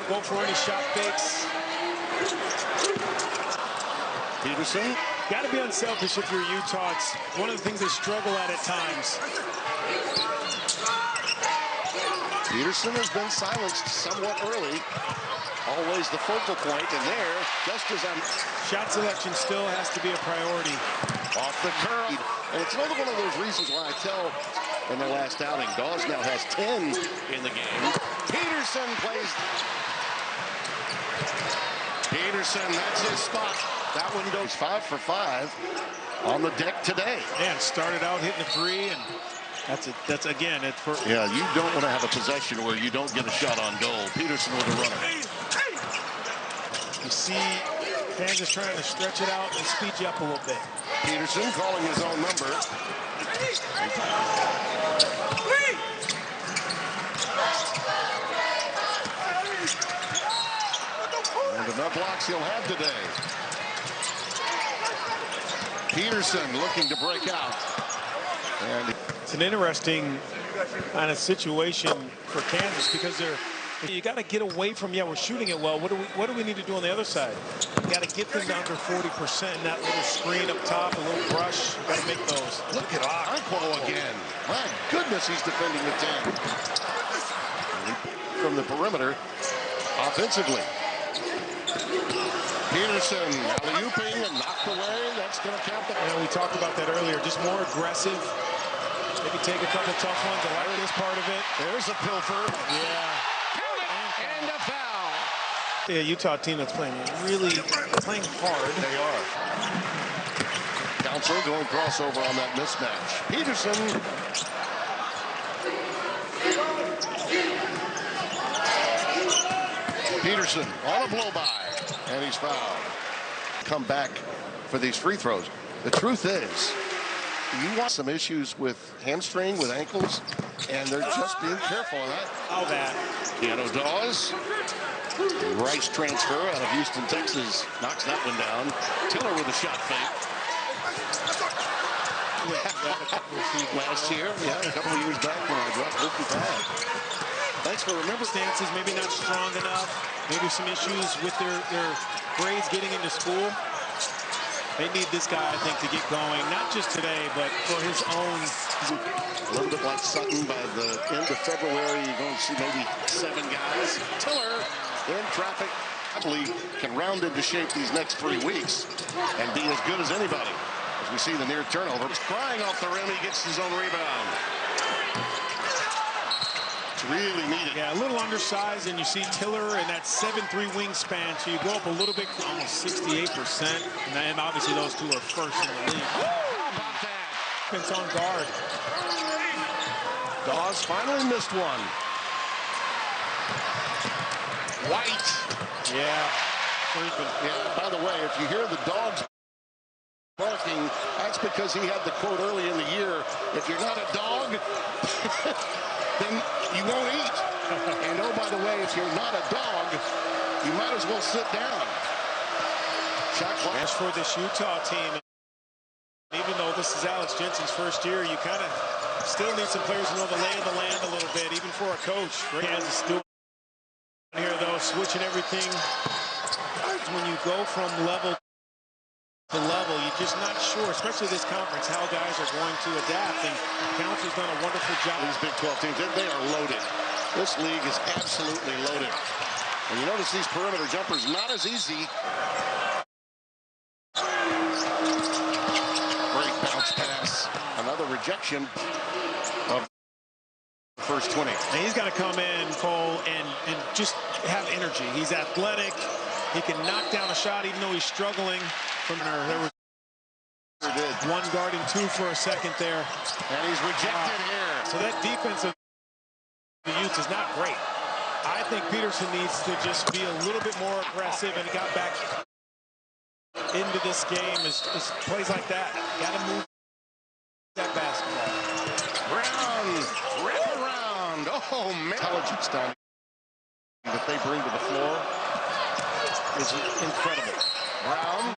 go for any shot fakes. Peterson. Got to be unselfish if you're Utah. It's one of the things they struggle at times. Peterson has been silenced somewhat early. Always the focal point, and there, just as I'm... Shot selection still has to be a priority. Off the curve. And it's another one of those reasons why I tell in the last outing, Dawes now has 10 in the game. Peterson plays. Peterson, that's his spot. That one goes 5 for 5 on the deck today. And started out hitting a three, and that's again it for. Yeah, you don't want to have a possession where you don't get a shot on goal. Peterson with a runner. You see Kansas trying to stretch it out and speed you up a little bit. Peterson calling his own number. And enough blocks he'll have today. Peterson looking to break out. And it's an interesting kind of situation for Kansas because you got to get away from, yeah, we're shooting it well. What do we need to do on the other side? You got to get them down to 40%. That little screen up top, a little brush. You got to make those. Look at Aquo again. My goodness, he's defending the 10. From the perimeter, offensively. Peterson alley-ooping and knocked away. That's going to count. Yeah, we talked about that earlier. Just more aggressive. Maybe take a couple tough ones. I like this part of it. There's a pilfer. Yeah. And a foul. Yeah, Utah team that's playing hard. They are. Council going crossover on that mismatch. Peterson. Peterson on a blow-by, and he's fouled. Come back for these free throws. The truth is, you want some issues with hamstring, with ankles, and they're just being careful of that. How that? Keanu Dawes. Rice transfer out of Houston, Texas. Knocks that one down. Tiller with a shot fake. Last year, yeah, a couple of years back when I dropped 55. Thanks for remembering. Stances maybe not strong enough. Maybe some issues with their grades getting into school. They need this guy, I think, to get going. Not just today, but for his own. A little bit like Sutton. By the end of February, you're going to see maybe 7 guys. Tiller in traffic. Probably can round into shape these next 3 weeks and be as good as anybody. As we see the near turnover. He's crying off the rim. He gets his own rebound. It's really needed. Yeah, a little undersized, and you see Tiller in that 7'3" wingspan, so you go up a little bit, almost 68%. And obviously those two are first in the league. How about that? It's on guard. Dawes finally missed one. White. Yeah. Freaking. Yeah, by the way, if you hear the dogs barking, that's because he had the quote early in the year, if you're not a dog, then you won't eat. And oh, by the way, if you're not a dog, you might as well sit down. Shot clock. As for this Utah team, even though this is Alex Jensen's first year, you kind of still need some players to know the lay of the land a little bit, even for a coach. Kansas doing here, though, switching everything. When you go from level to level, you're just not sure, especially this conference, how guys are going to adapt. And Council's done a wonderful job. These Big 12 teams, they are loaded. This league is absolutely loaded. And you notice these perimeter jumpers not as easy. Great bounce pass. Another rejection of the first 20. And he's got to come in, Cole, and just have energy. He's athletic. He can knock down a shot even though he's struggling. From there was one guarding 2 for a second there. And he's rejected here. So that defense of the Utes is not great. I think Peterson needs to just be a little bit more aggressive, and he got back into this game is plays like that. Got to move that basketball. Brown, wrap around. Oh, man. Intelligence down that they bring to the floor is incredible. Brown.